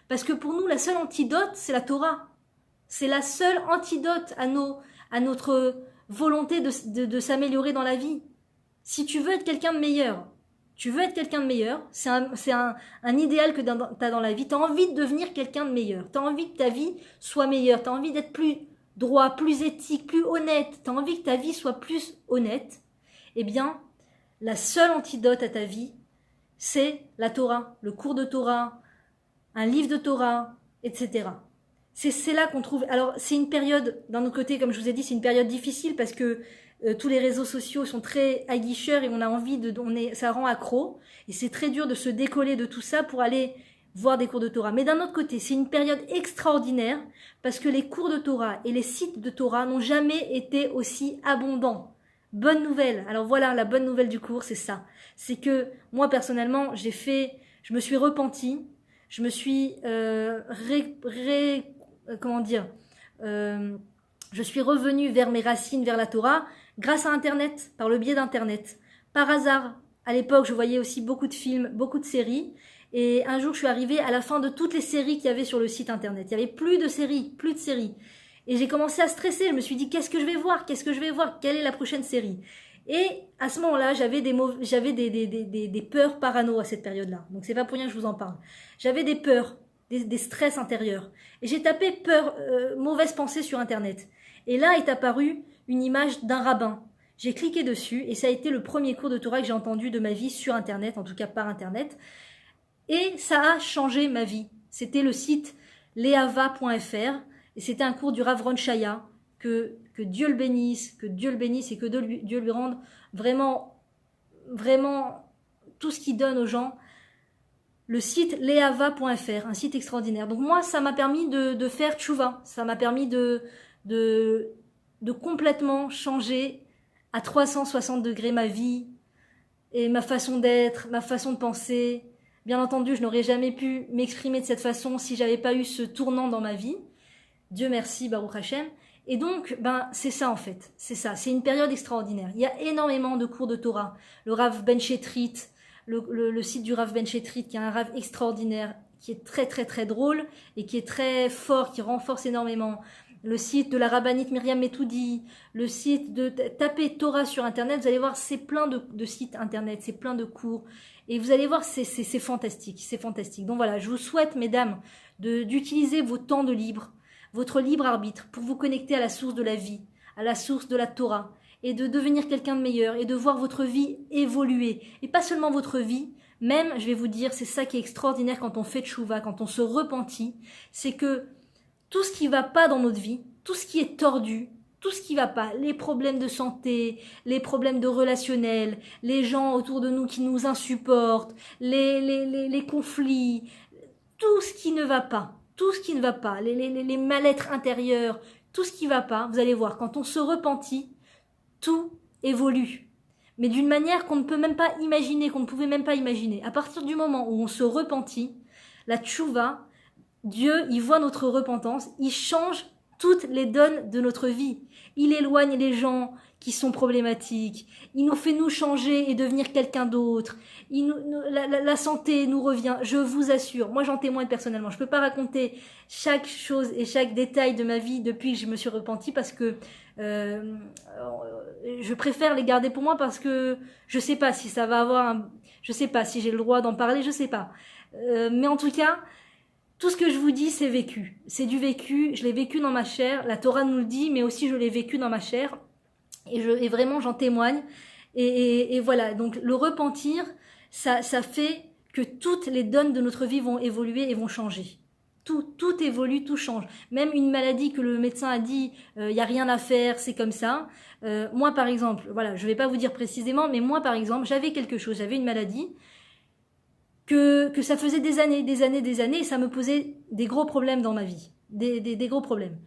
[SPEAKER 1] Parce que pour nous, la seule antidote, c'est la Torah. C'est la seule antidote à notre volonté de s'améliorer dans la vie. Si tu veux être quelqu'un de meilleur, c'est un idéal que tu as dans la vie, tu as envie de devenir quelqu'un de meilleur, tu as envie que ta vie soit meilleure, tu as envie d'être plus droit, plus éthique, plus honnête, tu as envie que ta vie soit plus honnête, eh bien, la seule antidote à ta vie, c'est la Torah, le cours de Torah, un livre de Torah, etc. C'est là qu'on trouve... Alors, c'est une période, d'un autre côté, comme je vous ai dit, c'est une période difficile parce que tous les réseaux sociaux sont très aguicheurs et on a envie ça rend accro. Et c'est très dur de se décoller de tout ça pour aller voir des cours de Torah. Mais d'un autre côté, c'est une période extraordinaire parce que les cours de Torah et les sites de Torah n'ont jamais été aussi abondants. Bonne nouvelle. Alors voilà, la bonne nouvelle du cours, c'est ça. C'est que moi, personnellement, je me suis repentie, je me suis, comment dire, euh, je suis revenue vers mes racines, vers la Torah, grâce à Internet, par le biais d'Internet. Par hasard, à l'époque, je voyais aussi beaucoup de films, beaucoup de séries. Et un jour, je suis arrivée à la fin de toutes les séries qu'il y avait sur le site Internet. Il y avait plus de séries, plus de séries. Et j'ai commencé à stresser. Je me suis dit, qu'est-ce que je vais voir? Qu'est-ce que je vais voir? Quelle est la prochaine série? Et à ce moment-là, j'avais des peurs parano à cette période-là. Donc c'est pas pour rien que je vous en parle. J'avais des peurs, des stress intérieurs. Et j'ai tapé peur, mauvaise pensée sur Internet. Et là est apparue une image d'un rabbin. J'ai cliqué dessus et ça a été le premier cours de Torah que j'ai entendu de ma vie sur Internet, en tout cas par Internet. Et ça a changé ma vie. C'était le site leava.fr et c'était un cours du Rav Ron Shaya, que Dieu le bénisse, que Dieu le bénisse et que Dieu lui rende vraiment, vraiment tout ce qu'il donne aux gens. Le site leava.fr, un site extraordinaire. Donc moi, ça m'a permis de faire tchouva, ça m'a permis de complètement changer à 360 degrés ma vie et ma façon d'être, ma façon de penser. Bien entendu, je n'aurais jamais pu m'exprimer de cette façon si j'avais pas eu ce tournant dans ma vie. Dieu merci, Baruch Hashem. Et donc, c'est ça en fait. C'est ça. C'est une période extraordinaire. Il y a énormément de cours de Torah. Le Rav Ben Shetrit, le site du Rav Ben Shetrit, qui est un Rav extraordinaire, qui est très très très drôle et qui est très fort, qui renforce énormément. Le site de la rabbinite Myriam Metoudi, le site de taper Torah sur Internet, vous allez voir, c'est plein de sites Internet, c'est plein de cours. Et vous allez voir, c'est fantastique, c'est fantastique. Donc voilà, je vous souhaite, mesdames, d'utiliser vos temps de libre, votre libre arbitre, pour vous connecter à la source de la vie, à la source de la Torah, et de devenir quelqu'un de meilleur, et de voir votre vie évoluer. Et pas seulement votre vie, même, je vais vous dire, c'est ça qui est extraordinaire quand on fait tchouva, quand on se repentit, c'est que tout ce qui va pas dans notre vie, tout ce qui est tordu, tout ce qui va pas, les problèmes de santé, les problèmes de relationnel, les gens autour de nous qui nous insupportent, les conflits, tout ce qui ne va pas, tout ce qui ne va pas, les mal-être intérieurs, tout ce qui va pas, vous allez voir, quand on se repentit, tout évolue. Mais d'une manière qu'on ne peut même pas imaginer, qu'on ne pouvait même pas imaginer. À partir du moment où on se repentit, la tchouva, Dieu, il voit notre repentance, il change toutes les donnes de notre vie. Il éloigne les gens qui sont problématiques. Il nous fait nous changer et devenir quelqu'un d'autre. La santé nous revient, je vous assure. Moi, j'en témoigne personnellement. Je peux pas raconter chaque chose et chaque détail de ma vie depuis que je me suis repentie parce que je préfère les garder pour moi parce que je sais pas si ça va avoir je sais pas si j'ai le droit d'en parler, je sais pas. Mais en tout cas, tout ce que je vous dis, c'est vécu. C'est du vécu, je l'ai vécu dans ma chair, la Torah nous le dit, mais aussi je l'ai vécu dans ma chair. Et vraiment, j'en témoigne. Et voilà, donc le repentir, ça fait que toutes les donnes de notre vie vont évoluer et vont changer. Tout évolue, tout change. Même une maladie que le médecin a dit, y a rien à faire, c'est comme ça. Moi, par exemple, voilà, je vais pas vous dire précisément, mais moi, par exemple, j'avais quelque chose, j'avais une maladie, que ça faisait des années, et ça me posait des gros problèmes dans ma vie. Des gros problèmes.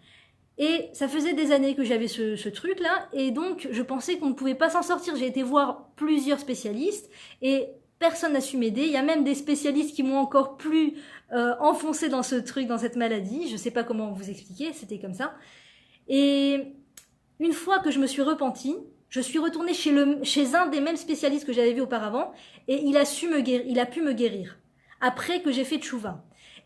[SPEAKER 1] Et ça faisait des années que j'avais ce truc-là, et donc je pensais qu'on ne pouvait pas s'en sortir. J'ai été voir plusieurs spécialistes, et personne n'a su m'aider. Il y a même des spécialistes qui m'ont encore plus enfoncé dans ce truc, dans cette maladie. Je ne sais pas comment vous expliquer, c'était comme ça. Et une fois que je me suis repentie, je suis retournée chez un des mêmes spécialistes que j'avais vu auparavant, et il a pu me guérir. Après que j'ai fait tchouva.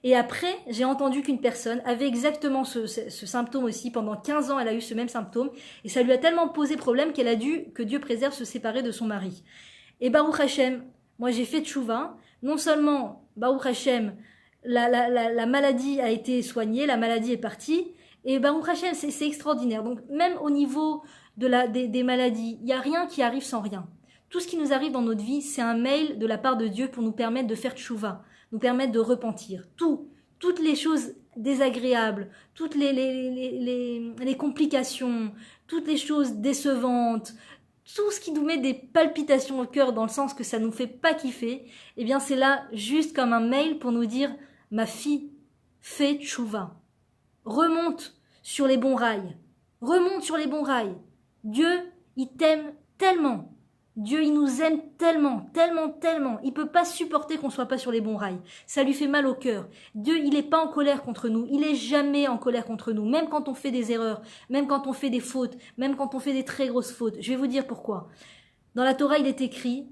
[SPEAKER 1] Et après, j'ai entendu qu'une personne avait exactement ce symptôme aussi. Pendant 15 ans, elle a eu ce même symptôme. Et ça lui a tellement posé problème qu'elle a dû, que Dieu préserve, se séparer de son mari. Et Baruch Hashem, moi j'ai fait tchouva. Non seulement, Baruch Hashem, la maladie a été soignée, la maladie est partie. Et Baruch Hashem, c'est extraordinaire. Donc même au niveau des maladies, il n'y a rien qui arrive sans rien. Tout ce qui nous arrive dans notre vie, c'est un mail de la part de Dieu pour nous permettre de faire tchouva, nous permettre de repentir. Toutes les choses désagréables, toutes les complications, toutes les choses décevantes, tout ce qui nous met des palpitations au cœur dans le sens que ça nous fait pas kiffer, eh bien c'est là juste comme un mail pour nous dire « Ma fille, fais tchouva. Remonte sur les bons rails. Remonte sur les bons rails. Dieu, il t'aime tellement. Dieu, il nous aime tellement, tellement, tellement. Il peut pas supporter qu'on soit pas sur les bons rails. Ça lui fait mal au cœur. Dieu, il est pas en colère contre nous. Il est jamais en colère contre nous. Même quand on fait des erreurs, même quand on fait des fautes, même quand on fait des très grosses fautes. Je vais vous dire pourquoi. Dans la Torah, il est écrit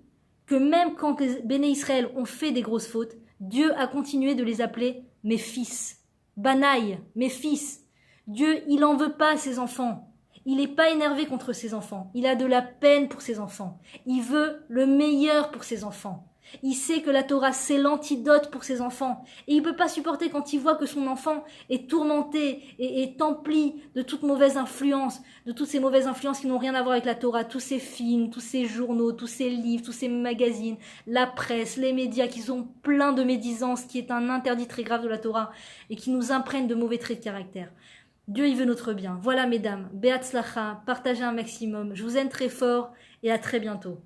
[SPEAKER 1] que même quand les béné Israël ont fait des grosses fautes, Dieu a continué de les appeler mes fils. Banaï, mes fils. Dieu, il en veut pas à ses enfants. Il n'est pas énervé contre ses enfants. Il a de la peine pour ses enfants. Il veut le meilleur pour ses enfants. Il sait que la Torah, c'est l'antidote pour ses enfants. Et il ne peut pas supporter quand il voit que son enfant est tourmenté et est empli de toutes mauvaises influences, de toutes ces mauvaises influences qui n'ont rien à voir avec la Torah, tous ces films, tous ces journaux, tous ces livres, tous ces magazines, la presse, les médias qui sont pleins de médisance, qui est un interdit très grave de la Torah et qui nous imprègne de mauvais traits de caractère. Dieu, il veut notre bien. Voilà, mesdames, Be'atzlacha, partagez un maximum. Je vous aime très fort et à très bientôt.